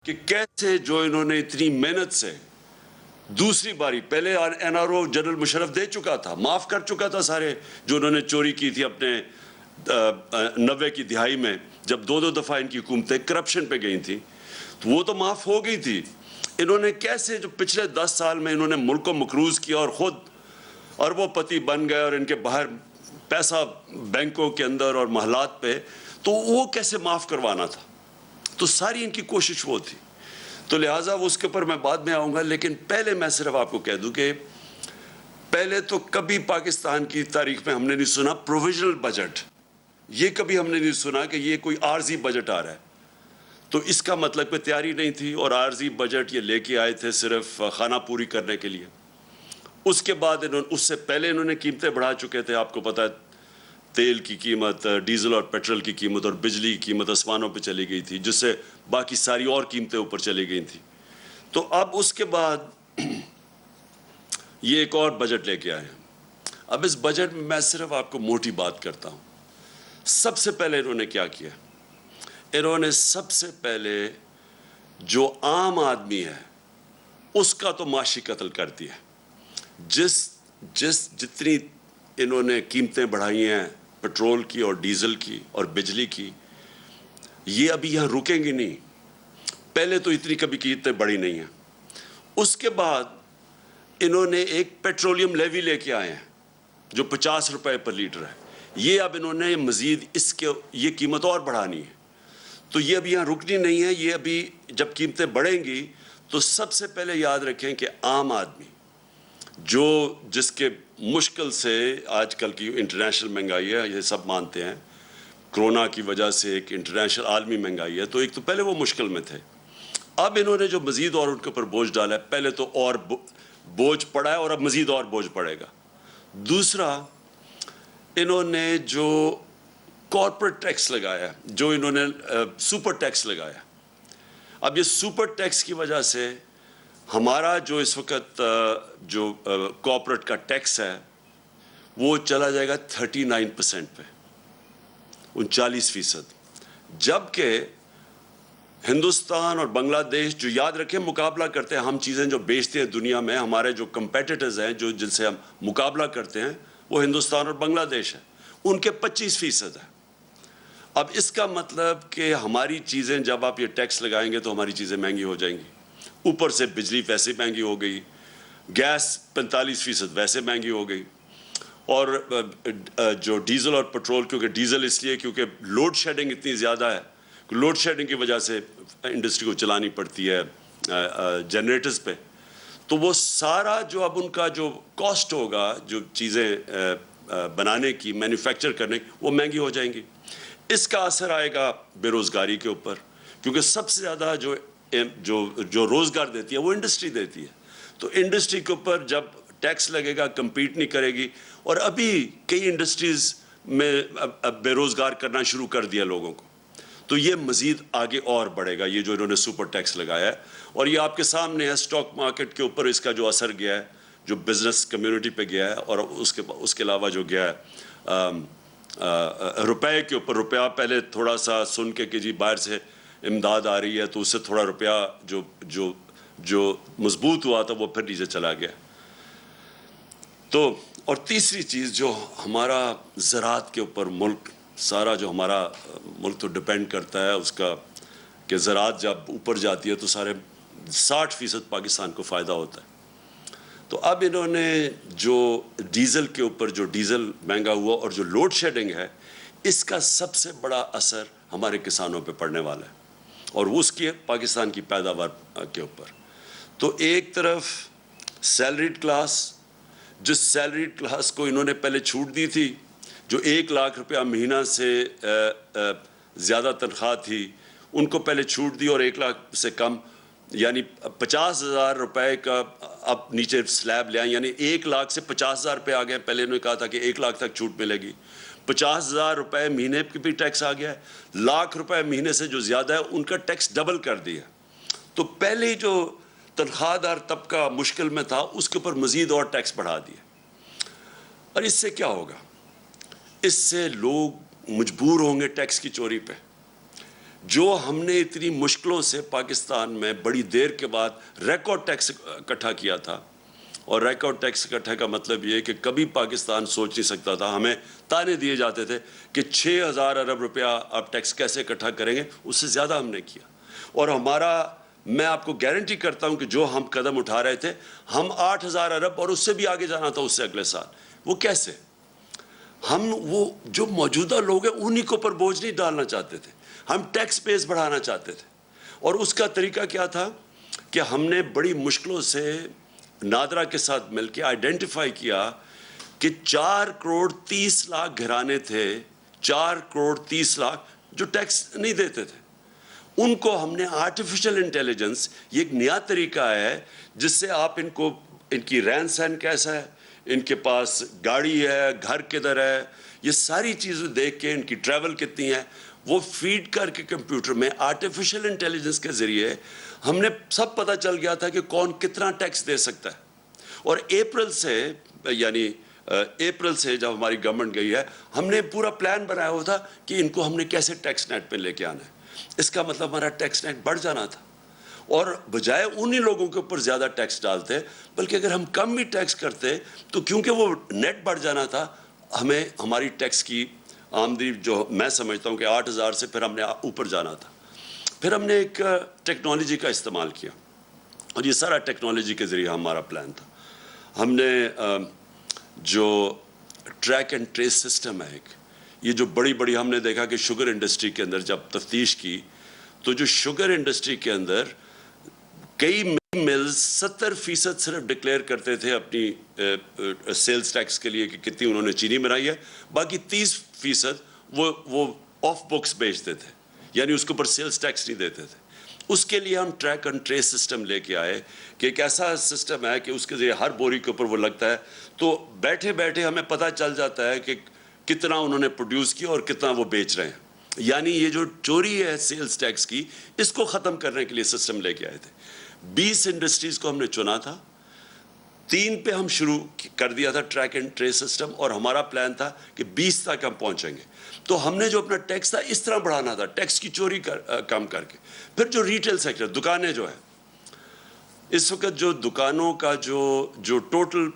کہ کیسے جو انہوں نے اتنی محنت سے دوسری باری پہلے NRO جنرل مشرف دے چکا تھا, معاف کر چکا تھا سارے جو انہوں نے چوری کی تھی اپنے 90 کی دہائی میں, جب دو دفعہ ان کی حکومتیں کرپشن پہ گئی تھیں تو وہ تو معاف ہو گئی تھی. انہوں نے کیسے جو پچھلے 10 سال میں انہوں نے ملک کو مقروض کیا اور خود اربوں پتی بن گئے اور ان کے باہر پیسہ بینکوں کے اندر اور محلات پہ, تو وہ کیسے معاف کروانا تھا. تو ساری ان کی کوشش وہ تھی. تو لہٰذا اس کے اوپر میں بعد میں آؤں گا, لیکن پہلے میں صرف آپ کو کہہ دوں کہ پہلے تو کبھی پاکستان کی تاریخ میں ہم نے نہیں سنا پروویژنل بجٹ, یہ کبھی ہم نے نہیں سنا کہ یہ کوئی عارضی بجٹ آ رہا ہے. تو اس کا مطلب کہ تیاری نہیں تھی, اور عارضی بجٹ یہ لے کے آئے تھے صرف خانہ پوری کرنے کے لیے. اس کے بعد اس سے پہلے انہوں نے قیمتیں بڑھا چکے تھے. آپ کو پتہ ہے تیل کی قیمت, ڈیزل اور پیٹرول کی قیمت اور بجلی کی قیمت آسمانوں پہ چلی گئی تھی, جس سے باقی ساری اور قیمتیں اوپر چلی گئی تھیں. تو اب اس کے بعد یہ ایک اور بجٹ لے کے آئے ہیں. اب اس بجٹ میں میں صرف آپ کو موٹی بات کرتا ہوں. سب سے پہلے انہوں نے کیا کیا, انہوں نے سب سے پہلے جو عام آدمی ہے اس کا تو معاشی قتل کر دیا. جتنی انہوں نے قیمتیں بڑھائی ہیں پیٹرول کی اور ڈیزل کی اور بجلی کی, یہ ابھی یہاں رکیں گی نہیں. پہلے تو اتنی کبھی قیمتیں بڑھی نہیں ہیں. اس کے بعد انہوں نے ایک پیٹرولیم لیوی لے کے آئے ہیں جو 50 روپے پر لیٹر ہے. یہ اب انہوں نے مزید اس کے یہ قیمت اور بڑھانی ہے. تو یہ ابھی یہاں رکنی نہیں ہے. یہ ابھی جب قیمتیں بڑھیں گی تو سب سے پہلے یاد رکھیں کہ عام آدمی جس کے مشکل سے آج کل کی انٹرنیشنل مہنگائی ہے, یہ سب مانتے ہیں کرونا کی وجہ سے ایک انٹرنیشنل عالمی مہنگائی ہے, تو ایک تو پہلے وہ مشکل میں تھے. اب انہوں نے جو مزید اور ان کے اوپر بوجھ ڈالا ہے, پہلے تو اور بوجھ پڑا ہے اور اب مزید اور بوجھ پڑے گا. دوسرا, انہوں نے جو کارپوریٹ ٹیکس لگایا, جو انہوں نے سپر ٹیکس لگایا, اب یہ سپر ٹیکس کی وجہ سے ہمارا جو اس وقت جو کارپوریٹ کا ٹیکس ہے وہ چلا جائے گا 39% پہ, 39%. جبکہ ہندوستان اور بنگلہ دیش جو یاد رکھیں مقابلہ کرتے ہیں, ہم چیزیں جو بیچتے ہیں دنیا میں, ہمارے جو کمپیٹیٹرز ہیں جن سے ہم مقابلہ کرتے ہیں وہ ہندوستان اور بنگلہ دیش ہیں, ان کے 25% ہے. اب اس کا مطلب کہ ہماری چیزیں جب آپ یہ ٹیکس لگائیں گے تو ہماری چیزیں مہنگی ہو جائیں گی. اوپر سے بجلی ویسے مہنگی ہو گئی, گیس 45% ویسے مہنگی ہو گئی, اور جو ڈیزل اور پیٹرول, کیونکہ ڈیزل اس لیے کیونکہ لوڈ شیڈنگ اتنی زیادہ ہے, لوڈ شیڈنگ کی وجہ سے انڈسٹری کو چلانی پڑتی ہے جنریٹرز پہ, تو وہ سارا جو اب ان کا جو کاسٹ ہوگا جو چیزیں بنانے کی, مینوفیکچر کرنے کی, وہ مہنگی ہو جائیں گی. اس کا اثر آئے گا بے روزگاری کے اوپر, کیونکہ سب سے زیادہ جو روزگار دیتی ہے وہ انڈسٹری دیتی ہے. تو انڈسٹری کے اوپر جب ٹیکس لگے گا کمپیٹ نہیں کرے گی, اور ابھی کئی انڈسٹریز میں بے روزگار کرنا شروع کر دیا لوگوں کو, تو یہ مزید آگے اور بڑھے گا یہ جو انہوں نے سپر ٹیکس لگایا ہے. اور یہ آپ کے سامنے ہے اسٹاک مارکیٹ کے اوپر اس کا جو اثر گیا ہے, جو بزنس کمیونٹی پہ گیا ہے, اور اس کے علاوہ جو گیا ہے روپے کے اوپر. روپیہ پہلے تھوڑا سا سن کے کہ جی باہر سے امداد آ رہی ہے تو اس سے تھوڑا روپیہ جو مضبوط ہوا تھا وہ پھر نیچے چلا گیا. تو اور تیسری چیز جو ہمارا زراعت کے اوپر ملک سارا جو ہمارا ملک تو ڈپینڈ کرتا ہے اس کا, کہ زراعت جب اوپر جاتی ہے تو سارے 60% پاکستان کو فائدہ ہوتا ہے. تو اب انہوں نے جو ڈیزل کے اوپر جو ڈیزل مہنگا ہوا اور جو لوڈ شیڈنگ ہے, اس کا سب سے بڑا اثر ہمارے کسانوں پہ پڑنے والا ہے, اور اس کی پاکستان کی پیداوار کے اوپر. تو ایک طرف سیلریڈ کلاس, جس سیلریڈ کلاس کو انہوں نے پہلے چھوٹ دی تھی, جو 1 لاکھ روپیہ مہینہ سے زیادہ تنخواہ تھی ان کو پہلے چھوٹ دی, اور 1 لاکھ سے کم یعنی 50,000 روپے کا اب نیچے سلیب لے آئیں, یعنی 1 لاکھ سے 50,000 روپے آ گئے. پہلے انہوں نے کہا تھا کہ 1 لاکھ تک چھوٹ ملے گی, 50,000 روپے مہینے کی بھی ٹیکس آ گیا ہے, 1,00,000 روپے مہینے سے جو زیادہ ہے ان کا ٹیکس ڈبل کر دیا. تو پہلے جو تنخواہ دار طبقہ مشکل میں تھا اس کے اوپر مزید اور ٹیکس بڑھا دیا. اور اس سے کیا ہوگا, اس سے لوگ مجبور ہوں گے ٹیکس کی چوری پہ. جو ہم نے اتنی مشکلوں سے پاکستان میں بڑی دیر کے بعد ریکارڈ ٹیکس اکٹھا کیا تھا، اور ریکارڈ ٹیکس اکٹھا کا مطلب یہ کہ کبھی پاکستان سوچ نہیں سکتا تھا، ہمیں تانے دیے جاتے تھے کہ 6,000 ارب روپیہ آپ ٹیکس کیسے اکٹھا کریں گے، اس سے زیادہ ہم نے کیا. اور میں آپ کو گارنٹی کرتا ہوں کہ جو ہم قدم اٹھا رہے تھے، ہم 8,000 ارب اور اس سے بھی آگے جانا تھا اس سے اگلے سال. وہ کیسے؟ ہم وہ جو موجودہ لوگ ہیں انہی کو پر بوجھ نہیں ڈالنا چاہتے تھے، ہم ٹیکس بیس بڑھانا چاہتے تھے. اور اس کا طریقہ کیا تھا کہ ہم نے بڑی مشکلوں سے نادرا کے ساتھ مل کے آئیڈینٹیفائی کیا کہ 4,30,00,000 گھرانے تھے، 4,30,00,000 جو ٹیکس نہیں دیتے تھے. ان کو ہم نے آرٹیفیشل انٹیلیجنس، یہ ایک نیا طریقہ ہے جس سے آپ ان کی رہن سہن کیسا ہے، ان کے پاس گاڑی ہے، گھر کدھر ہے، یہ ساری چیزیں دیکھ کے ان کی ٹریول کتنی ہے، وہ فیڈ کر کے کمپیوٹر میں آرٹیفیشل انٹیلیجنس کے ذریعے ہم نے سب پتہ چل گیا تھا کہ کون کتنا ٹیکس دے سکتا ہے. اور اپریل سے جب ہماری گورنمنٹ گئی ہے، ہم نے پورا پلان بنایا ہوا تھا کہ ان کو ہم نے کیسے ٹیکس نیٹ پہ لے کے آنا ہے. اس کا مطلب ہمارا ٹیکس نیٹ بڑھ جانا تھا، اور بجائے انہی لوگوں کے اوپر زیادہ ٹیکس ڈالتے، بلکہ اگر ہم کم بھی ٹیکس کرتے تو کیونکہ وہ نیٹ بڑھ جانا تھا، ہمیں ہماری ٹیکس کی آمدنی جو میں سمجھتا ہوں کہ 8,000 سے پھر ہم نے اوپر جانا تھا. پھر ہم نے ایک ٹیکنالوجی کا استعمال کیا، اور یہ سارا ٹیکنالوجی کے ذریعے ہمارا پلان تھا. ہم نے جو ٹریک اینڈ ٹریس سسٹم ہے ایک، یہ جو بڑی ہم نے دیکھا کہ شوگر انڈسٹری کے اندر جب تفتیش کی تو جو شوگر انڈسٹری کے اندر کئی ملز 70% صرف ڈکلیئر کرتے تھے اپنی سیلز ٹیکس کے لیے کہ کتنی انہوں نے چینی بنائی ہے، باقی 30% وہ آف بکس بیچتے تھے، یعنی اس کے اوپر سیلز ٹیکس نہیں دیتے تھے. اس کے لیے ہم ٹریک اینڈ ٹریس سسٹم لے کے آئے کہ ایک ایسا سسٹم ہے کہ اس کے ذریعے ہر بوری کے اوپر وہ لگتا ہے، تو بیٹھے ہمیں پتہ چل جاتا ہے کہ کتنا انہوں نے پروڈیوس کیا اور کتنا وہ بیچ رہے ہیں. یعنی یہ جو چوری ہے سیلز ٹیکس کی، اس کو ختم کرنے کے لیے سسٹم لے کے آئے تھے. 20 انڈسٹریز کو ہم نے چنا تھا، 3 پہ ہم شروع کر دیا تھا ٹریک اینڈ ٹریس سسٹم، اور ہمارا پلان تھا کہ 20 تک ہم پہنچیں گے. تو ہم نے جو اپنا ٹیکس تھا اس طرح بڑھانا تھا، ٹیکس کی چوری کم کر کے. پھر جو ریٹیل سیکٹر، دکانیں جو ہیں، اس وقت جو دکانوں کا جو ٹوٹل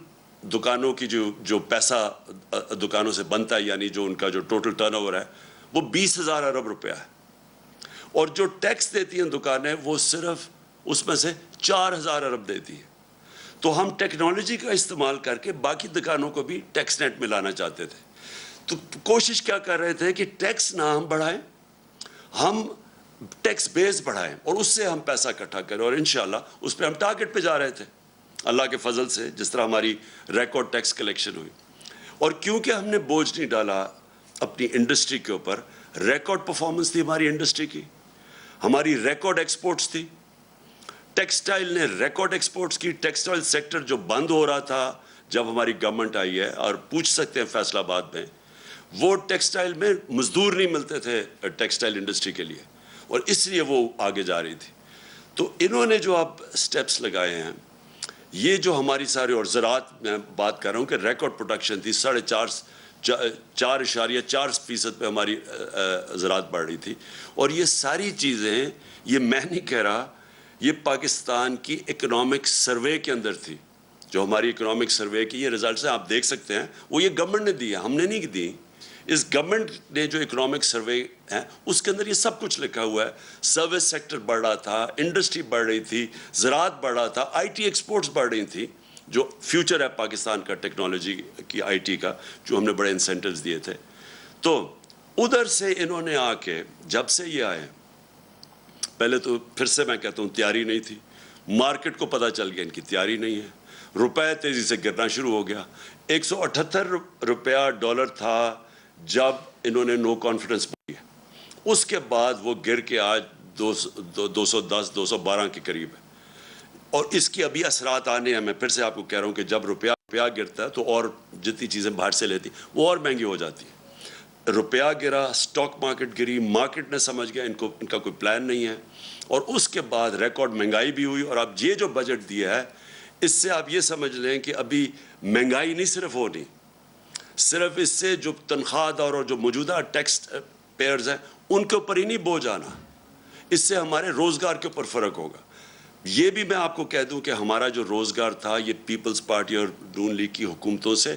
دکانوں کی جو پیسہ دکانوں سے بنتا ہے، یعنی جو ان کا جو ٹوٹل ٹرن اوور ہے، وہ 20,000 ارب روپیہ ہے. اور جو ٹیکس دیتی ہیں دکانیں، وہ صرف اس میں سے 4,000 ارب دیتی ہیں. تو ہم ٹیکنالوجی کا استعمال کر کے باقی دکانوں کو بھی ٹیکس نیٹ میں لانا چاہتے تھے. تو کوشش کیا کر رہے تھے کہ ٹیکس نہ ہم بڑھائیں، ہم ٹیکس بیس بڑھائیں اور اس سے ہم پیسہ اکٹھا کریں. اور انشاءاللہ اس پہ ہم ٹارگٹ پہ جا رہے تھے اللہ کے فضل سے، جس طرح ہماری ریکارڈ ٹیکس کلیکشن ہوئی. اور کیونکہ ہم نے بوجھ نہیں ڈالا اپنی انڈسٹری کے اوپر، ریکارڈ پرفارمنس تھی ہماری انڈسٹری کی، ہماری ریکارڈ ایکسپورٹس تھی. ٹیکسٹائل نے ریکارڈ ایکسپورٹس کی. ٹیکسٹائل سیکٹر جو بند ہو رہا تھا جب ہماری گورنمنٹ آئی ہے، اور پوچھ سکتے ہیں فیصل آباد میں، وہ ٹیکسٹائل میں مزدور نہیں ملتے تھے ٹیکسٹائل انڈسٹری کے لیے، اور اس لیے وہ آگے جا رہی تھی. تو انہوں نے جو اب سٹیپس لگائے ہیں، یہ جو ہماری ساری، اور زراعت میں بات کر رہا ہوں کہ ریکارڈ پروڈکشن تھی، 4.4% پہ ہماری زراعت بڑھ رہی تھی. اور یہ ساری چیزیں، یہ میں نہیں کہہ رہا، یہ پاکستان کی اکنامک سروے کے اندر تھی. جو ہماری اکنامک سروے کی یہ رزلٹس ہیں، آپ دیکھ سکتے ہیں، وہ یہ گورنمنٹ نے دی ہے، ہم نے نہیں دی. اس گورنمنٹ نے جو اکنامک سروے ہے اس کے اندر یہ سب کچھ لکھا ہوا ہے. سروس سیکٹر بڑھ رہا تھا، انڈسٹری بڑھ رہی تھی، زراعت بڑھ رہا تھا، آئی ٹی ایکسپورٹس بڑھ رہی تھی، جو فیوچر ہے پاکستان کا ٹیکنالوجی کی، آئی ٹی کا، جو ہم نے بڑے انسینٹیوز دیے تھے. تو ادھر سے انہوں نے آ کے، جب سے یہ آئے، پہلے تو پھر سے میں کہتا ہوں تیاری نہیں تھی. مارکیٹ کو پتہ چل گیا ان کی تیاری نہیں ہے، روپے تیزی سے گرنا شروع ہو گیا. 178 روپیہ ڈالر تھا جب انہوں نے نو کانفیڈنس کی. اس کے بعد وہ گر کے آج 210 212 کے قریب ہے. اور اس کی ابھی اثرات آنے ہیں. میں پھر سے آپ کو کہہ رہا ہوں کہ جب روپیہ گرتا ہے تو اور جتنی چیزیں باہر سے لیتی وہ اور مہنگی ہو جاتی ہیں. روپیہ گرا، سٹاک مارکیٹ گری، مارکیٹ نے سمجھ گیا ان کا کوئی پلان نہیں ہے. اور اس کے بعد ریکارڈ مہنگائی بھی ہوئی. اور اب یہ جو بجٹ دیا ہے، اس سے آپ یہ سمجھ لیں کہ ابھی مہنگائی نہیں صرف ہونی، صرف اس سے جو تنخواہ دار اور جو موجودہ ٹیکس پیئرز ہیں ان کے اوپر ہی نہیں بوجھ آنا، اس سے ہمارے روزگار کے اوپر فرق ہوگا. یہ بھی میں آپ کو کہہ دوں کہ ہمارا جو روزگار تھا یہ پیپلز پارٹی اور نون لیگ کی حکومتوں سے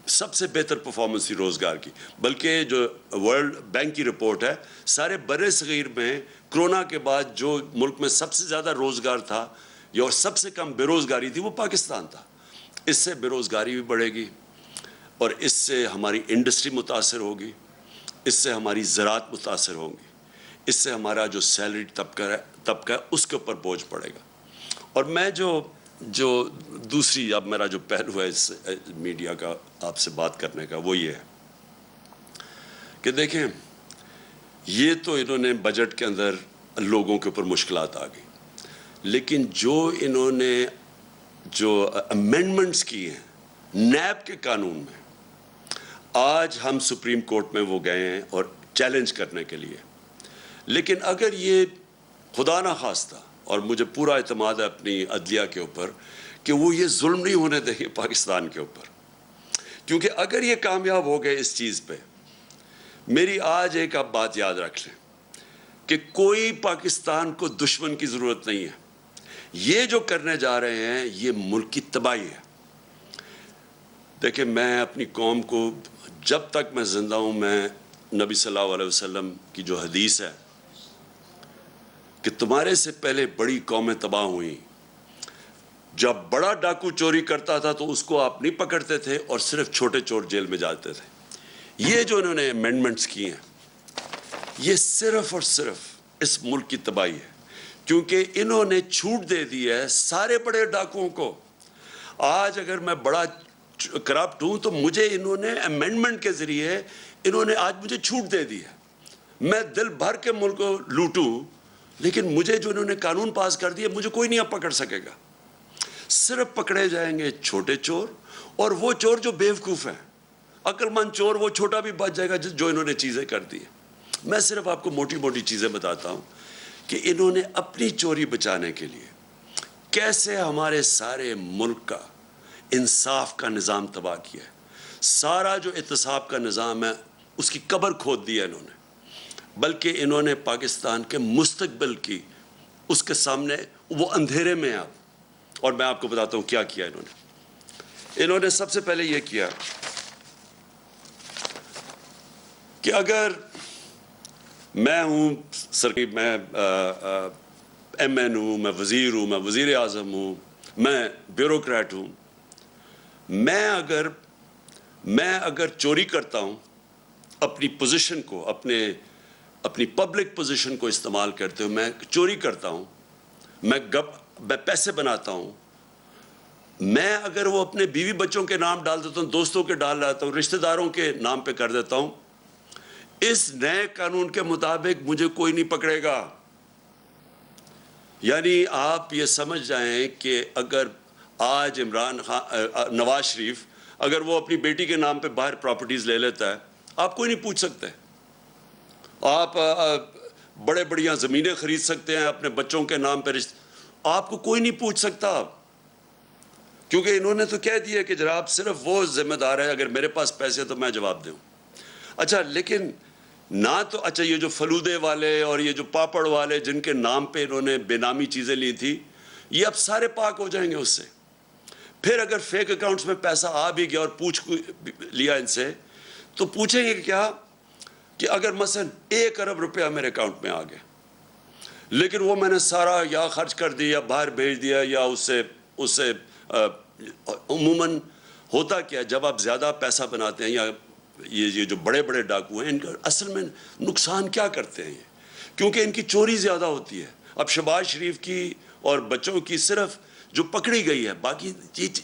سب سے بہتر پرفارمنس تھی روزگار کی. بلکہ جو ورلڈ بینک کی رپورٹ ہے, سارے بر صغیر میں کرونا کے بعد جو ملک میں سب سے زیادہ روزگار تھا اور سب سے کم بے روزگاری تھی وہ پاکستان تھا. اس سے بے روزگاری بھی بڑھے گی اور اس سے ہماری انڈسٹری متاثر ہوگی, اس سے ہماری زراعت متاثر ہوگی, اس سے ہمارا جو سیلری طبقہ ہے اس کے اوپر بوجھ پڑے گا. اور میں جو دوسری اب میرا جو پہلو ہے اس میڈیا کا آپ سے بات کرنے کا وہ یہ ہے کہ دیکھیں, یہ تو انہوں نے بجٹ کے اندر لوگوں کے اوپر مشکلات آ گئی, لیکن جو انہوں نے جو امینڈمنٹس کی ہیں نیب کے قانون میں, آج ہم سپریم کورٹ میں وہ گئے ہیں اور چیلنج کرنے کے لیے. لیکن اگر یہ خدا نہ خواستہ, اور مجھے پورا اعتماد ہے اپنی عدلیہ کے اوپر کہ وہ یہ ظلم نہیں ہونے دیں گے پاکستان کے اوپر, کیونکہ اگر یہ کامیاب ہو گئے اس چیز پہ, میری آج ایک آپ بات یاد رکھ لیں کہ کوئی پاکستان کو دشمن کی ضرورت نہیں ہے. یہ جو کرنے جا رہے ہیں یہ ملک کی تباہی ہے. دیکھیں, میں اپنی قوم کو جب تک میں زندہ ہوں, میں نبی صلی اللہ علیہ وسلم کی جو حدیث ہے کہ تمہارے سے پہلے بڑی قومیں تباہ ہوئیں, جب بڑا ڈاکو چوری کرتا تھا تو اس کو آپ نہیں پکڑتے تھے اور صرف چھوٹے چور جیل میں جاتے تھے. یہ جو انہوں نے امینڈمنٹس کی ہیں یہ صرف اور صرف اس ملک کی تباہی ہے, کیونکہ انہوں نے چھوٹ دے دی ہے سارے بڑے ڈاکوؤں کو. آج اگر میں بڑا کرپٹ ہوں تو مجھے انہوں نے امینڈمنٹ کے ذریعے انہوں نے آج مجھے چھوٹ دے دی ہے. میں دل بھر کے ملک کو لوٹوں, لیکن مجھے جو انہوں نے قانون پاس کر دیا مجھے کوئی نہیں اب پکڑ سکے گا. صرف پکڑے جائیں گے چھوٹے چور, اور وہ چور جو بیوقوف ہیں. عقل مند چور وہ چھوٹا بھی بچ جائے گا جو انہوں نے چیزیں کر دی ہیں. میں صرف آپ کو موٹی موٹی چیزیں بتاتا ہوں کہ انہوں نے اپنی چوری بچانے کے لیے کیسے ہمارے سارے ملک کا انصاف کا نظام تباہ کیا ہے. سارا جو احتساب کا نظام ہے اس کی قبر کھود دی ہے انہوں نے, بلکہ انہوں نے پاکستان کے مستقبل کی اس کے سامنے وہ اندھیرے میں آپ. اور میں آپ کو بتاتا ہوں کیا کیا انہوں نے سب سے پہلے یہ کیا کہ اگر میں ہوں میں ایم این ہوں, میں وزیر ہوں, میں وزیر اعظم ہوں, میں بیوروکریٹ ہوں, میں اگر چوری کرتا ہوں اپنی پوزیشن کو, اپنی پبلک پوزیشن کو استعمال کرتے ہوئے میں چوری کرتا ہوں, میں پیسے بناتا ہوں, میں اگر وہ اپنے بیوی بچوں کے نام ڈال دیتا ہوں, دوستوں کے ڈال دیتا ہوں, رشتہ داروں کے نام پہ کر دیتا ہوں, اس نئے قانون کے مطابق مجھے کوئی نہیں پکڑے گا. یعنی آپ یہ سمجھ جائیں کہ اگر آج نواز شریف اگر وہ اپنی بیٹی کے نام پہ باہر پراپرٹیز لے لیتا ہے, آپ کوئی نہیں پوچھ سکتے. آپ بڑے بڑیاں زمینیں خرید سکتے ہیں اپنے بچوں کے نام پہ, آپ کو کوئی نہیں پوچھ سکتا, کیونکہ انہوں نے تو کہہ دیا کہ جناب صرف وہ ذمہ دار ہے, اگر میرے پاس پیسے تو میں جواب دوں. اچھا, لیکن نہ تو اچھا یہ جو فلودے والے اور یہ جو پاپڑ والے جن کے نام پہ انہوں نے بے نامی چیزیں لی تھی, یہ اب سارے پاک ہو جائیں گے اس سے. پھر اگر فیک اکاؤنٹس میں پیسہ آ بھی گیا اور پوچھ لیا ان سے, تو پوچھیں گے کیا کہ اگر مثلا 1 ارب روپیہ میرے اکاؤنٹ میں آ گیا, لیکن وہ میں نے سارا یا خرچ کر دیا یا باہر بھیج دیا یا اس سے عموماً ہوتا کیا, جب آپ زیادہ پیسہ بناتے ہیں یا یہ جو بڑے بڑے ڈاکو ہیں ان کا اصل میں نقصان کیا کرتے ہیں کیونکہ ان کی چوری زیادہ ہوتی ہے. اب شہباز شریف کی اور بچوں کی صرف جو پکڑی گئی ہے, باقی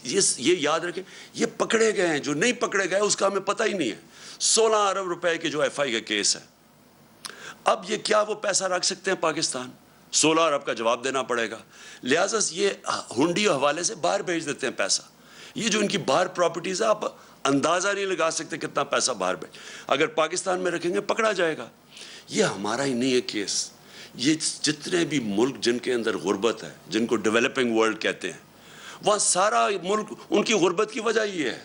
یہ یاد رکھیں یہ پکڑے گئے ہیں, جو نہیں پکڑے گئے اس کا ہمیں پتہ ہی نہیں ہے. 16 ارب روپے کے جو ایف آئی کا کیس ہے, اب یہ کیا وہ پیسہ رکھ سکتے ہیں پاکستان؟ 16 ارب کا جواب دینا پڑے گا. لہٰذا یہ ہنڈی حوالے سے باہر بھیج دیتے ہیں پیسہ. یہ جو ان کی باہر پراپرٹیز ہے, آپ اندازہ نہیں لگا سکتے کتنا پیسہ باہر بھیج. اگر پاکستان میں رکھیں گے پکڑا جائے گا. یہ ہمارا ہی نہیں ہے کیس, یہ جتنے بھی ملک جن کے اندر غربت ہے, جن کو ڈیولپنگ ورلڈ کہتے ہیں, وہاں سارا ملک ان کی غربت کی وجہ یہ ہے.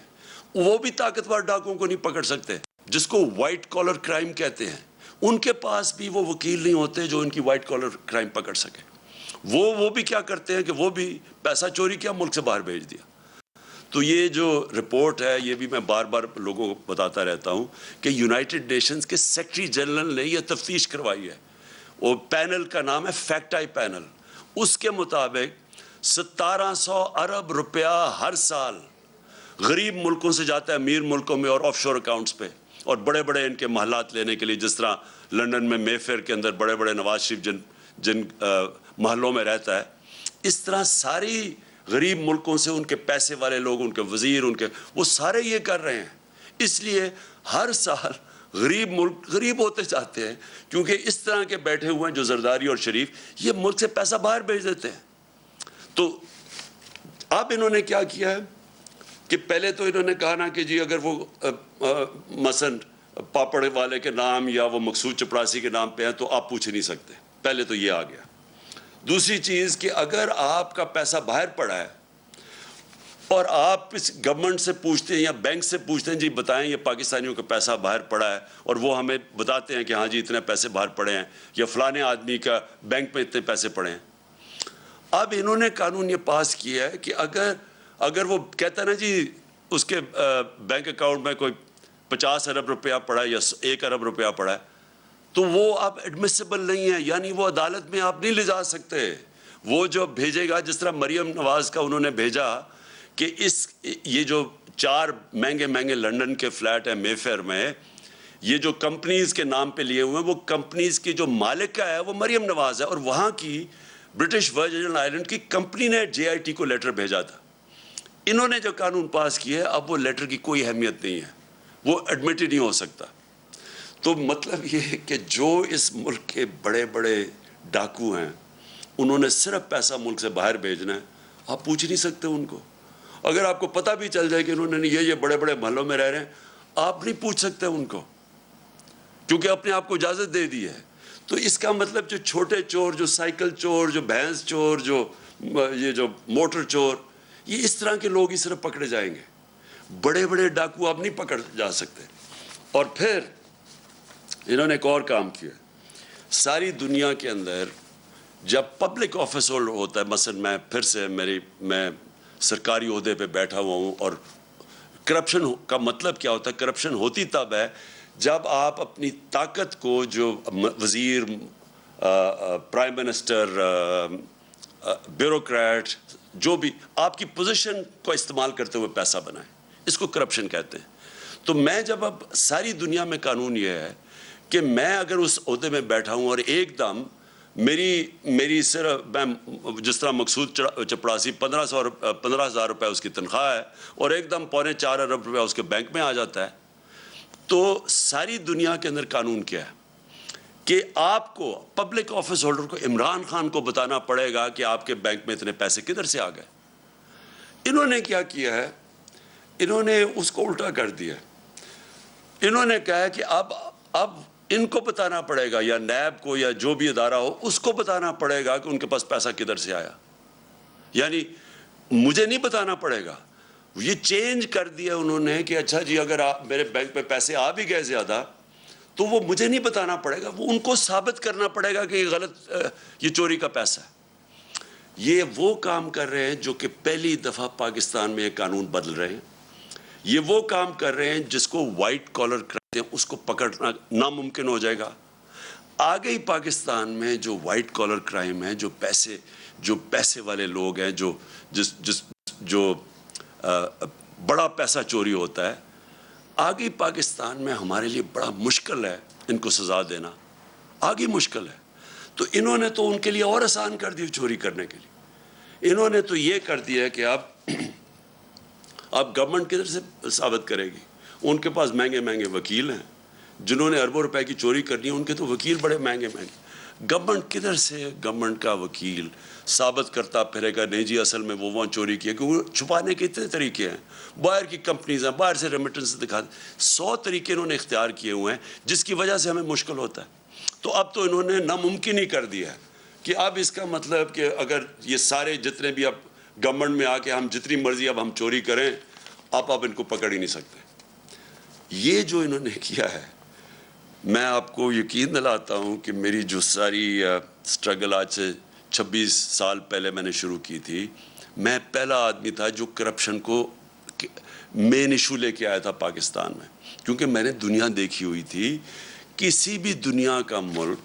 وہ بھی طاقتور ڈاکوں کو نہیں پکڑ سکتے, جس کو وائٹ کالر کرائم کہتے ہیں, ان کے پاس بھی وہ وکیل نہیں ہوتے جو ان کی وائٹ کالر کرائم پکڑ سکے. وہ بھی کیا کرتے ہیں کہ وہ بھی پیسہ چوری کیا, ملک سے باہر بھیج دیا. تو یہ جو رپورٹ ہے یہ بھی میں بار بار لوگوں کو بتاتا رہتا ہوں کہ یونائٹڈ نیشنز کے سیکرٹری جنرل نے یہ تفتیش کروائی ہے. وہ پینل کا نام ہے فیکٹ آئی پینل. اس کے مطابق 1700 ارب روپیہ ہر سال غریب ملکوں سے جاتا ہے امیر ملکوں میں اور آف شور اکاؤنٹس پہ, اور بڑے بڑے ان کے محلات لینے کے لیے, جس طرح لنڈن میں مے فیئر کے اندر بڑے بڑے نواز شریف جن محلوں میں رہتا ہے, اس طرح ساری غریب ملکوں سے ان کے پیسے والے لوگ, ان کے وزیر, وہ سارے یہ کر رہے ہیں. اس لیے ہر سال غریب ملک غریب ہوتے جاتے ہیں, کیونکہ اس طرح کے بیٹھے ہوئے ہیں جو زرداری اور شریف, یہ ملک سے پیسہ باہر بھیج دیتے ہیں. تو اب انہوں نے کیا کیا ہے کہ پہلے تو انہوں نے کہا نا کہ جی اگر وہ مثلا پاپڑ والے کے نام یا وہ مقصود چپڑاسی کے نام پہ ہیں تو آپ پوچھ نہیں سکتے. پہلے تو یہ آ گیا. دوسری چیز کہ اگر آپ کا پیسہ باہر پڑا ہے اور آپ اس گورنمنٹ سے پوچھتے ہیں یا بینک سے پوچھتے ہیں جی بتائیں یہ پاکستانیوں کا پیسہ باہر پڑا ہے, اور وہ ہمیں بتاتے ہیں کہ ہاں جی اتنے پیسے باہر پڑے ہیں یا فلانے آدمی کا بینک میں اتنے پیسے پڑے ہیں. اب انہوں نے قانون یہ پاس کیا ہے کہ اگر وہ کہتا ہے نا جی اس کے بینک اکاؤنٹ میں کوئی 50 ارب روپیہ پڑا ہے یا 1 ارب روپیہ پڑا ہے, تو وہ اب ایڈمیسیبل نہیں ہے, یعنی وہ عدالت میں آپ نہیں لے جا سکتے. وہ جو بھیجے گا, جس طرح مریم نواز کا انہوں نے بھیجا کہ یہ جو 4 مہنگے لنڈن کے فلیٹ ہیں مے فیئر میں, یہ جو کمپنیز کے نام پہ لیے ہوئے ہیں, وہ کمپنیز کی جو مالک کا ہے وہ مریم نواز ہے, اور وہاں کی برٹش ورجن آئلینڈ کی کمپنی نے جے آئی ٹی کو لیٹر بھیجا تھا. انہوں نے جو قانون پاس کیا ہے اب وہ لیٹر کی کوئی اہمیت نہیں ہے, وہ ایڈمٹ ہی نہیں ہو سکتا. تو مطلب یہ ہے کہ جو اس ملک کے بڑے بڑے ڈاکو ہیں, انہوں نے صرف پیسہ ملک سے باہر بھیجنا ہے, آپ پوچھ نہیں سکتے ان کو. اگر آپ کو پتہ بھی چل جائے کہ انہوں نے یہ بڑے بڑے محلوں میں رہ رہے ہیں, آپ نہیں پوچھ سکتے ان کو, کیونکہ اپنے آپ کو اجازت دے دی ہے. تو اس کا مطلب جو چھوٹے چور, جو سائیکل چور, جو بھینس چور, جو موٹر چور, یہ اس طرح کے لوگ ہی صرف پکڑے جائیں گے. بڑے بڑے ڈاکو آپ نہیں پکڑ جا سکتے. اور پھر انہوں نے ایک اور کام کیا. ساری دنیا کے اندر جب پبلک آفس ہولڈر ہوتا ہے, مثلا میں سرکاری عہدے پہ بیٹھا ہوا ہوں, اور کرپشن کا مطلب کیا ہوتا ہے, کرپشن ہوتی تب ہے جب آپ اپنی طاقت کو, جو وزیر, پرائم منسٹر, بیوروکریٹ, جو بھی آپ کی پوزیشن کو استعمال کرتے ہوئے پیسہ بنائیں, اس کو کرپشن کہتے ہیں. تو میں جب اب ساری دنیا میں قانون یہ ہے کہ میں اگر اس عہدے میں بیٹھا ہوں اور ایک دم میری صرف جس طرح مقصود چپڑاسی 15,000 روپے اس کی تنخواہ ہے, اور ایک دم 4.25 ارب روپے اس کے بینک میں آ جاتا ہے, تو ساری دنیا کے اندر قانون کیا ہے کہ آپ کو, پبلک آفس ہولڈر کو, عمران خان کو بتانا پڑے گا کہ آپ کے بینک میں اتنے پیسے کدھر سے آ گئے. انہوں نے کیا کیا ہے, انہوں نے اس کو الٹا کر دیا. انہوں نے کہا ہے کہ اب ان کو بتانا پڑے گا, یا نیب کو, یا جو بھی ادارہ ہو, اس کو بتانا پڑے گا کہ ان کے پاس پیسہ کدھر سے آیا. یعنی مجھے نہیں بتانا پڑے گا. یہ چینج کر دیا انہوں نے کہ اچھا جی اگر میرے بینک میں پیسے آ بھی گئے زیادہ تو وہ مجھے نہیں بتانا پڑے گا, وہ ان کو ثابت کرنا پڑے گا کہ یہ غلط, یہ چوری کا پیسہ ہے. یہ وہ کام کر رہے ہیں جو کہ پہلی دفعہ پاکستان میں یہ قانون بدل رہے ہیں. یہ وہ کام کر رہے ہیں جس کو وائٹ کالر کرتے ہیں, اس کو پکڑنا ناممکن ہو جائے گا. آگے ہی پاکستان میں جو وائٹ کالر کرائم ہے, جو پیسے والے لوگ ہیں, جو بڑا پیسہ چوری ہوتا ہے, آگے پاکستان میں ہمارے لیے بڑا مشکل ہے ان کو سزا دینا, آگے مشکل ہے. تو انہوں نے تو ان کے لیے اور آسان کر دی چوری کرنے کے لیے. انہوں نے تو یہ کر دیا کہ اب گورنمنٹ کدھر سے ثابت کرے گی. ان کے پاس مہنگے وکیل ہیں, جنہوں نے اربوں روپے کی چوری کرنی ہے, ان کے تو وکیل بڑے مہنگے. گورنمنٹ کدھر سے, گورنمنٹ کا وکیل ثابت کرتا پھرے گا نہیں جی اصل میں وہ وہاں چوری کیا, کیونکہ چھپانے کے اتنے طریقے ہیں. باہر کی کمپنیز ہیں, باہر سے ریمیٹنس دکھا دیں, 100 طریقے انہوں نے اختیار کیے ہوئے ہیں, جس کی وجہ سے ہمیں مشکل ہوتا ہے. تو اب تو انہوں نے ناممکن ہی کر دیا ہے کہ اب اس کا مطلب کہ اگر یہ سارے جتنے بھی اب گورنمنٹ میں آ کے ہم جتنی مرضی اب ہم چوری کریں, آپ ان کو پکڑ ہی نہیں سکتے. یہ جو انہوں نے کیا ہے میں آپ کو یقین دلاتا ہوں کہ میری جو ساری سٹرگل آج سے 26 سال پہلے میں نے شروع کی تھی، میں پہلا آدمی تھا جو کرپشن کو مین ایشو لے کے آیا تھا پاکستان میں، کیونکہ میں نے دنیا دیکھی ہوئی تھی. کسی بھی دنیا کا ملک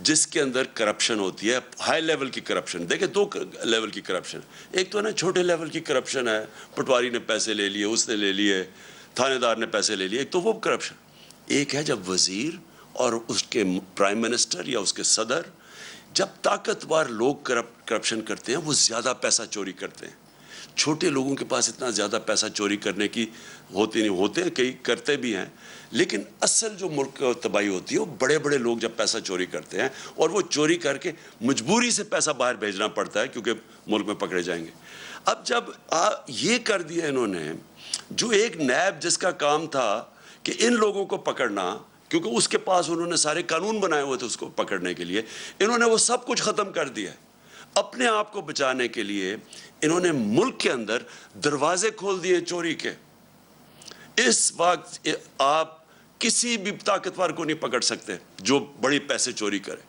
جس کے اندر کرپشن ہوتی ہے، ہائی لیول کی کرپشن، دیکھیں دو لیول کی کرپشن، ایک تو نا چھوٹے لیول کی کرپشن ہے، پٹواری نے پیسے لے لیے، اس نے لے لیے، تھانے دار نے پیسے لے لیے، ایک تو وہ کرپشن. ایک ہے جب وزیر اور اس کے پرائم منسٹر یا اس کے صدر، جب طاقتور لوگ کرپشن کرتے ہیں، وہ زیادہ پیسہ چوری کرتے ہیں. چھوٹے لوگوں کے پاس اتنا زیادہ پیسہ چوری کرنے کی ہوتی نہیں، ہوتے ہیں کئی کرتے بھی ہیں، لیکن اصل جو ملک کی تباہی ہوتی ہے وہ بڑے بڑے لوگ جب پیسہ چوری کرتے ہیں، اور وہ چوری کر کے مجبوری سے پیسہ باہر بھیجنا پڑتا ہے کیونکہ ملک میں پکڑے جائیں گے. اب جب یہ کر دیا انہوں نے، جو ایک نیب جس کا کام تھا کہ ان لوگوں کو پکڑنا، کیونکہ اس کے پاس انہوں نے سارے قانون بنائے ہوئے تھے اس کو پکڑنے کے لیے، انہوں نے وہ سب کچھ ختم کر دیا. اپنے آپ کو بچانے کے لیے انہوں نے ملک کے اندر دروازے کھول دیے چوری کے. اس وقت آپ کسی بھی طاقتور کو نہیں پکڑ سکتے جو بڑی پیسے چوری کرے.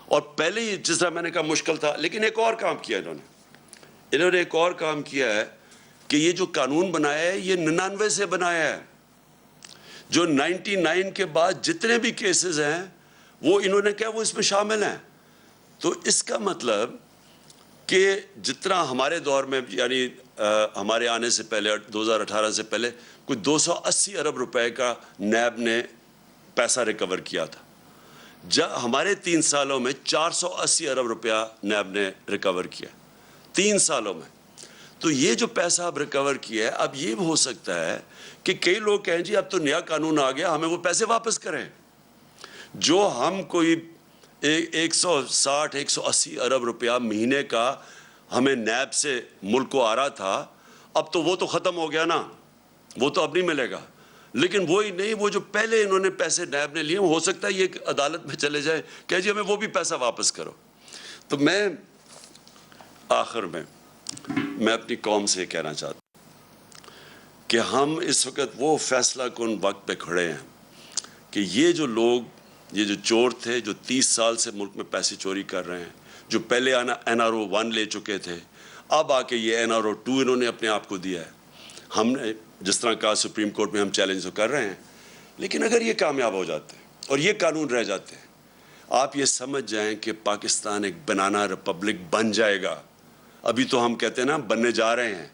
اور پہلے ہی جس طرح میں نے کہا مشکل تھا، لیکن ایک اور کام کیا انہوں نے ایک اور کام کیا ہے کہ یہ جو قانون بنایا ہے یہ 99 سے بنایا ہے. جو 99 کے بعد جتنے بھی کیسز ہیں وہ انہوں نے کہا وہ اس میں شامل ہیں. تو اس کا مطلب کہ جتنا ہمارے دور میں، یعنی ہمارے آنے سے پہلے 2018 سے پہلے کوئی 280 ارب روپے کا نیب نے پیسہ ریکور کیا تھا، ہمارے 3 سالوں میں 480 ارب روپیہ نیب نے ریکور کیا 3 سالوں میں. تو یہ جو پیسہ اب ریکور کیا ہے، اب یہ ہو سکتا ہے کہ کئی لوگ کہیں جی اب تو نیا قانون آ گیا، ہمیں وہ پیسے واپس کریں. جو ہم کوئی 160 180 ارب روپیہ مہینے کا ہمیں نیب سے ملک کو آ رہا تھا، اب تو وہ تو ختم ہو گیا نا، وہ تو اب نہیں ملے گا. لیکن وہی نہیں، وہ جو پہلے انہوں نے پیسے نیب نے لیے، ہو سکتا ہے یہ عدالت میں چلے جائے کہ جی ہمیں وہ بھی پیسہ واپس کرو. تو میں آخر میں اپنی قوم سے کہنا چاہتا ہوں کہ ہم اس وقت وہ فیصلہ کن وقت پہ کھڑے ہیں کہ یہ جو لوگ، یہ جو چور تھے جو 30 سال سے ملک میں پیسے چوری کر رہے ہیں، جو پہلے NRO 1 لے چکے تھے، اب آ کے یہ NRO 2 انہوں نے اپنے آپ کو دیا ہے. ہم نے جس طرح کہا سپریم کورٹ میں ہم چیلنج تو کر رہے ہیں، لیکن اگر یہ کامیاب ہو جاتے ہیں اور یہ قانون رہ جاتے ہیں، آپ یہ سمجھ جائیں کہ پاکستان ایک بنانا ریپبلک بن جائے گا. ابھی تو ہم کہتے ہیں نا بننے جا رہے ہیں.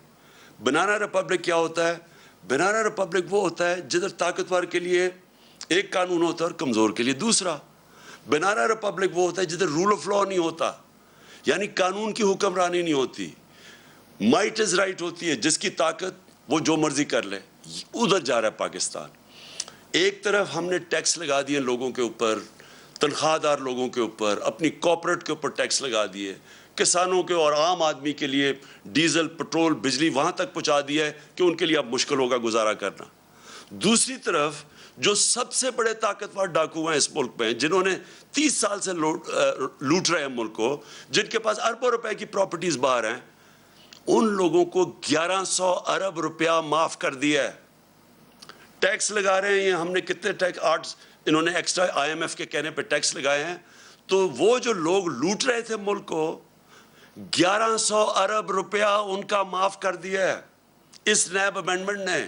بنانا ریپبلک کیا ہوتا ہے؟ بنانا ریپبلک وہ ہوتا ہے جدھر طاقتور کے لیے ایک قانون ہوتا ہے اور کمزور کے لیے دوسرا. بنانا ریپبلک وہ ہوتا ہے جدھر رول آف لا نہیں ہوتا، یعنی قانون کی حکمرانی نہیں ہوتی، مائٹ از رائٹ ہوتی ہے، جس کی طاقت وہ جو مرضی کر لے. ادھر جا رہا ہے پاکستان. ایک طرف ہم نے ٹیکس لگا دیے لوگوں کے اوپر، تنخواہ دار لوگوں کے اوپر، اپنی کارپوریٹ کے اوپر ٹیکس لگا دیے، کسانوں کے اور عام آدمی کے لیے ڈیزل، پٹرول، بجلی وہاں تک پہنچا دیا ہے کہ ان کے لیے اب مشکل ہوگا گزارا کرنا. دوسری طرف جو سب سے بڑے طاقتور ڈاکو ہیں اس ملک میں، جنہوں نے 30 سال سے لوٹ رہے ہیں ملک کو، جن کے پاس اربوں روپے کی پراپرٹیز باہر ہیں، ان لوگوں کو 1100 ارب روپیہ معاف کر دیا ہے. ٹیکس لگا رہے ہیں ہم نے کتنے ٹیکس، 8 انہوں نے ایکسٹرا IMF کے کہنے پہ ٹیکس لگائے ہیں. تو وہ جو لوگ لوٹ رہے تھے ملک کو، 1100 ارب روپیہ ان کا معاف کر دیا ہے اس نیب امینڈمنٹ نے.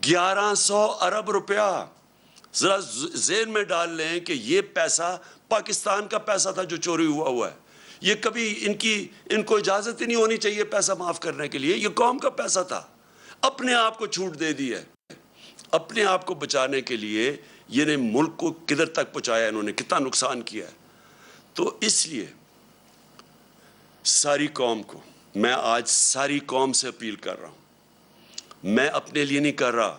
1100 ارب روپیہ. ذرا ذہن میں ڈال لیں کہ یہ پیسہ پاکستان کا پیسہ تھا جو چوری ہوا ہے. یہ کبھی ان کو اجازت ہی نہیں ہونی چاہیے پیسہ معاف کرنے کے لیے. یہ قوم کا پیسہ تھا، اپنے آپ کو چھوٹ دے دی ہے. اپنے آپ کو بچانے کے لیے یہ نے ملک کو کدھر تک پہنچایا، انہوں نے کتنا نقصان کیا ہے. تو اس لیے ساری قوم کو، میں آج ساری قوم سے اپیل کر رہا ہوں. میں اپنے لیے نہیں کر رہا،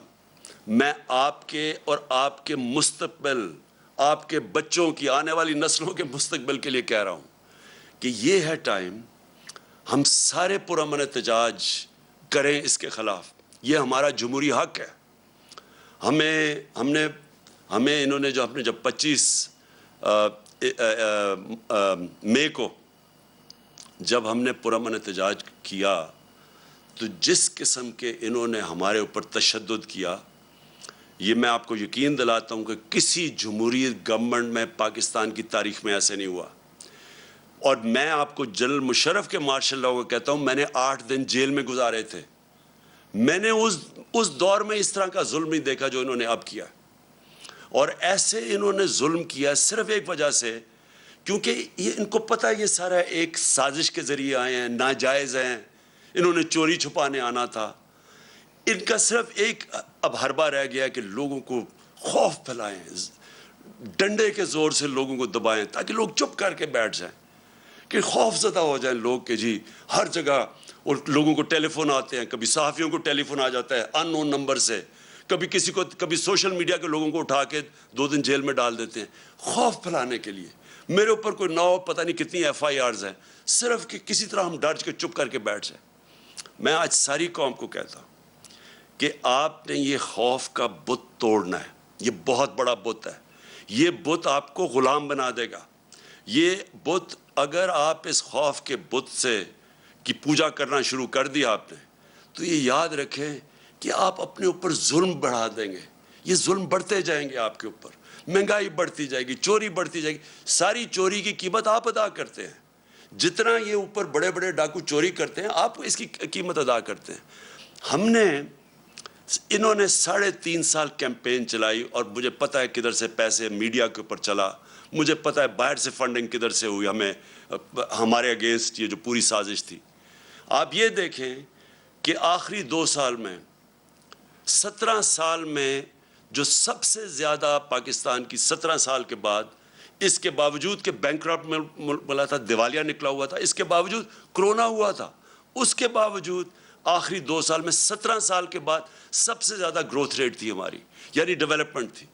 میں آپ کے اور آپ کے مستقبل، آپ کے بچوں کی، آنے والی نسلوں کے مستقبل کے لیے کہہ رہا ہوں کہ یہ ہے ٹائم ہم سارے پرامن احتجاج کریں اس کے خلاف. یہ ہمارا جمہوری حق ہے. ہمیں انہوں نے جب 25 مئی کو جب ہم نے پرامن احتجاج کیا، تو جس قسم کے انہوں نے ہمارے اوپر تشدد کیا، یہ میں آپ کو یقین دلاتا ہوں کہ کسی جمہوریت گورنمنٹ میں پاکستان کی تاریخ میں ایسے نہیں ہوا. اور میں آپ کو جنرل مشرف کے مارشل لاء کو کہتا ہوں, میں نے 8 دن جیل میں گزارے تھے. میں نے اس دور میں اس طرح کا ظلم نہیں دیکھا جو انہوں نے اب کیا. اور ایسے انہوں نے ظلم کیا صرف ایک وجہ سے, کیونکہ یہ ان کو پتہ ہے یہ سارا ایک سازش کے ذریعے آئے ہیں, ناجائز ہیں, انہوں نے چوری چھپانے آنا تھا. ان کا صرف ایک اب حربہ رہ گیا کہ لوگوں کو خوف پھیلائیں, ڈنڈے کے زور سے لوگوں کو دبائیں تاکہ لوگ چپ کر کے بیٹھ جائیں, کہ خوف زدہ ہو جائیں لوگ کہ جی ہر جگہ. اور لوگوں کو ٹیلی فون آتے ہیں, کبھی صحافیوں کو ٹیلی فون آ جاتا ہے ان نون نمبر سے, کبھی کسی کو, کبھی سوشل میڈیا کے لوگوں کو اٹھا کے 2 دن جیل میں ڈال دیتے ہیں خوف پھیلانے کے لیے. میرے اوپر کوئی 9 پتہ نہیں کتنی FIRs ہیں, صرف کہ کسی طرح ہم ڈر کے چپ کر کے بیٹھ جائیں. میں آج ساری قوم کو کہتا ہوں کہ آپ نے یہ خوف کا بت توڑنا ہے. یہ بہت بڑا بت ہے, یہ بت آپ کو غلام بنا دے گا. یہ بت, اگر آپ اس خوف کے بت سے کی پوجا کرنا شروع کر دیا آپ نے, تو یہ یاد رکھیں کہ آپ اپنے اوپر ظلم بڑھا دیں گے. یہ ظلم بڑھتے جائیں گے آپ کے اوپر, مہنگائی بڑھتی جائے گی, چوری بڑھتی جائے گی. ساری چوری کی قیمت آپ ادا کرتے ہیں. جتنا یہ اوپر بڑے بڑے ڈاکو چوری کرتے ہیں, آپ اس کی قیمت ادا کرتے ہیں. انہوں نے 3.5 سال کیمپین چلائی, اور مجھے پتہ ہے کدھر سے پیسے میڈیا کے اوپر چلا, مجھے پتہ ہے باہر سے فنڈنگ کدھر سے ہوئی ہمارے اگینسٹ یہ جو پوری سازش تھی. آپ یہ دیکھیں کہ آخری 2 سال میں, 17 سال میں جو سب سے زیادہ پاکستان کی 17 سال کے بعد, اس کے باوجود کہ بینکرپٹ ملا تھا, دیوالیہ نکلا ہوا تھا, اس کے باوجود کرونا ہوا تھا, اس کے باوجود آخری 2 سال میں 17 سال کے بعد سب سے زیادہ گروتھ ریٹ تھی ہماری, یعنی ڈیولپمنٹ تھی.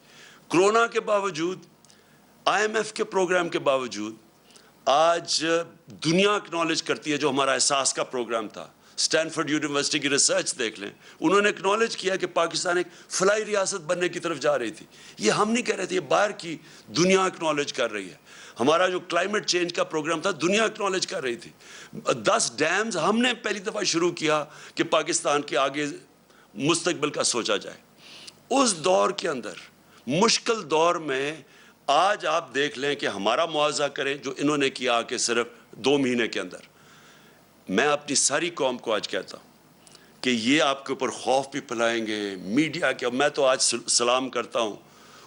کرونا کے باوجود, IMF کے پروگرام کے باوجود, آج دنیا اکنالج کرتی ہے جو ہمارا احساس کا پروگرام تھا. اسٹینفورڈ یونیورسٹی کی ریسرچ دیکھ لیں, انہوں نے اکنالج کیا کہ پاکستان ایک فلائی ریاست بننے کی طرف جا رہی تھی. یہ ہم نہیں کہہ رہے تھے, یہ باہر کی دنیا اکنالج کر رہی ہے. ہمارا جو کلائمیٹ چینج کا پروگرام تھا, دنیا اکنالج کر رہی تھی. 10 ڈیمز ہم نے پہلی دفعہ شروع کیا کہ پاکستان کے آگے مستقبل کا سوچا جائے. اس دور کے اندر, مشکل دور میں, آج آپ دیکھ لیں کہ ہمارا معاوضہ کریں جو انہوں نے کیا کہ صرف 2 مہینے کے اندر. میں اپنی ساری قوم کو آج کہتا ہوں کہ یہ آپ کے اوپر خوف بھی پھیلائیں گے میڈیا کے. میں تو آج سلام کرتا ہوں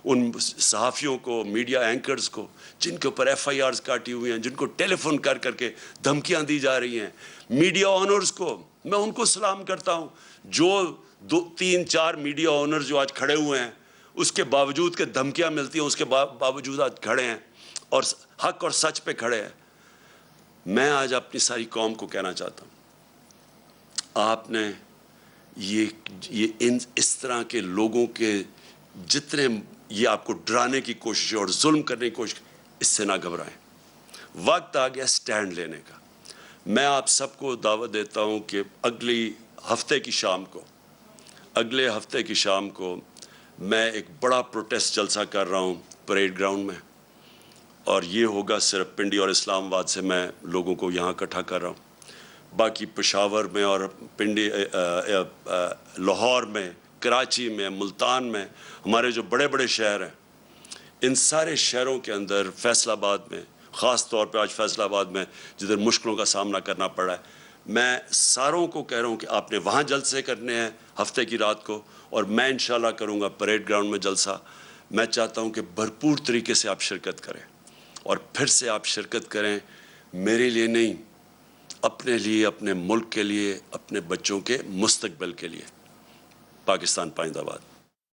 ان صحافیوں کو, میڈیا اینکرز کو, جن کے اوپر FIRs کاٹی ہوئی ہیں, جن کو ٹیلی فون کر کر کے دھمکیاں دی جا رہی ہیں. میڈیا آنرز کو میں ان کو سلام کرتا ہوں, جو 2-3-4 میڈیا آنرز جو آج کھڑے ہوئے ہیں, اس کے باوجود کہ دھمکیاں ملتی ہیں, اس کے باوجود آج کھڑے ہیں اور حق اور سچ پہ کھڑے ہیں. میں آج اپنی ساری قوم کو کہنا چاہتا ہوں, آپ نے اس طرح کے لوگوں کے جتنے یہ آپ کو ڈرانے کی کوشش اور ظلم کرنے کی کوشش, اس سے نہ گھبرائیں. وقت آ گیا سٹینڈ لینے کا. میں آپ سب کو دعوت دیتا ہوں کہ اگلے ہفتے کی شام کو میں ایک بڑا پروٹیسٹ جلسہ کر رہا ہوں پریڈ گراؤنڈ میں, اور یہ ہوگا صرف پنڈی اور اسلام آباد سے میں لوگوں کو یہاں اکٹھا کر رہا ہوں. باقی پشاور میں اور پنڈی, لاہور میں, کراچی میں, ملتان میں, ہمارے جو بڑے بڑے شہر ہیں, ان سارے شہروں کے اندر, فیصل آباد میں خاص طور پہ, آج فیصل آباد میں جدھر مشکلوں کا سامنا کرنا پڑا ہے, میں ساروں کو کہہ رہا ہوں کہ آپ نے وہاں جلسے کرنے ہیں ہفتے کی رات کو, اور میں انشاءاللہ کروں گا پریڈ گراؤنڈ میں جلسہ. میں چاہتا ہوں کہ بھرپور طریقے سے آپ شرکت کریں, اور پھر سے آپ شرکت کریں میرے لیے نہیں, اپنے لیے, اپنے ملک کے لیے, اپنے بچوں کے مستقبل کے لیے. پاکستان پائندہ باد.